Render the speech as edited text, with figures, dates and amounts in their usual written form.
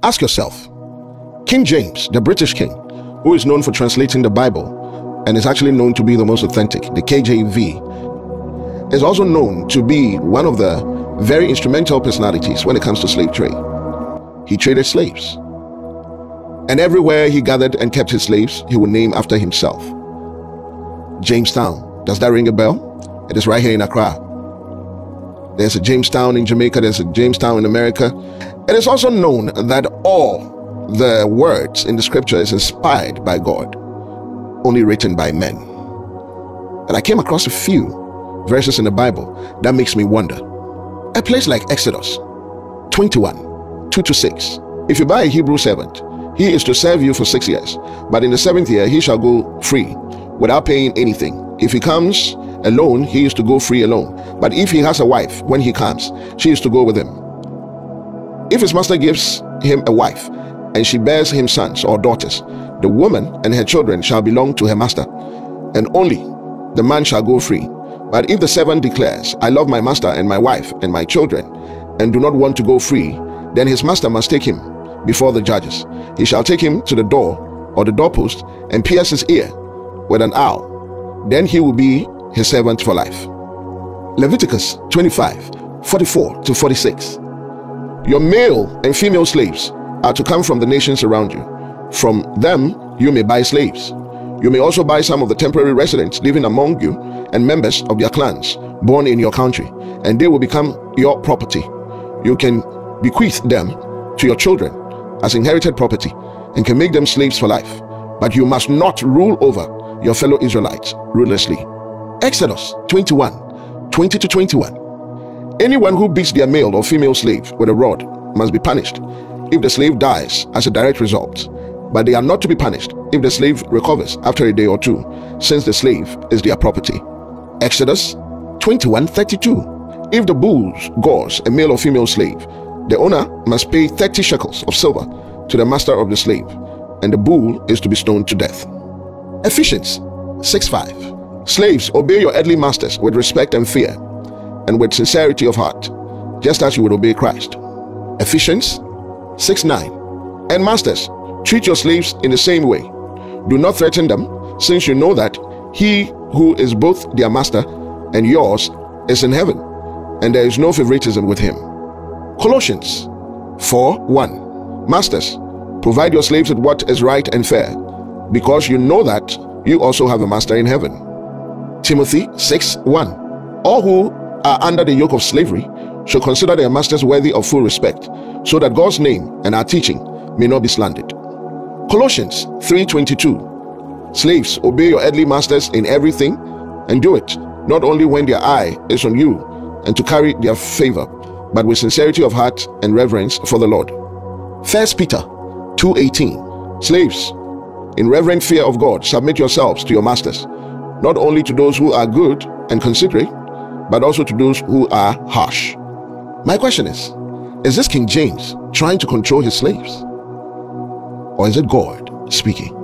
Ask yourself, King James, the British king, who is known for translating the Bible and is actually known to be the most authentic, the KJV, is also known to be one of the very instrumental personalities when it comes to slave trade. He traded slaves. And everywhere he gathered and kept his slaves, he would name after himself. Jamestown. Does that ring a bell? It is right here in Accra. There's a Jamestown in Jamaica. There's a Jamestown in America. It is also known that all the words in the scripture is inspired by God, only written by men. And I came across a few verses in the Bible that makes me wonder. A place like Exodus 21, 2-6. If you buy a Hebrew servant, he is to serve you for 6 years, but in the 7th year he shall go free without paying anything. If he comes alone, he is to go free alone. But if he has a wife, when he comes, she is to go with him. If his master gives him a wife, and she bears him sons or daughters, the woman and her children shall belong to her master, and only the man shall go free. But if the servant declares, I love my master and my wife and my children, and do not want to go free, then his master must take him before the judges. He shall take him to the door or the doorpost and pierce his ear with an awl. Then he will be his servant for life. Leviticus 25, 44-46. Your male and female slaves are to come from the nations around you. From them you may buy slaves. You may also buy some of the temporary residents living among you and members of their clans born in your country, and they will become your property. You can bequeath them to your children as inherited property and can make them slaves for life, but you must not rule over your fellow Israelites ruthlessly. Exodus 21, 20-21. Anyone who beats their male or female slave with a rod must be punished if the slave dies as a direct result, but they are not to be punished if the slave recovers after a day or two, since the slave is their property. Exodus 21:32. If the bull gores a male or female slave, the owner must pay 30 shekels of silver to the master of the slave, and the bull is to be stoned to death. Ephesians 6:5. Slaves, obey your earthly masters with respect and fear, and with sincerity of heart, just as you would obey Christ. Ephesians 6:9. And masters, treat your slaves in the same way. Do not threaten them, since you know that he who is both their master and yours is in heaven, and there is no favoritism with him. Colossians 4:1. Masters, provide your slaves with what is right and fair, because you know that you also have a master in heaven. Timothy 6:1. All who are under the yoke of slavery should consider their masters worthy of full respect, so that God's name and our teaching may not be slandered. Colossians 3:22. Slaves, obey your earthly masters in everything, and do it not only when their eye is on you and to carry their favor, but with sincerity of heart and reverence for the Lord. 1 Peter 2:18. Slaves, in reverent fear of God, submit yourselves to your masters, not only to those who are good and considerate, but also to those who are harsh. My question is this King James trying to control his slaves? Or is it God speaking?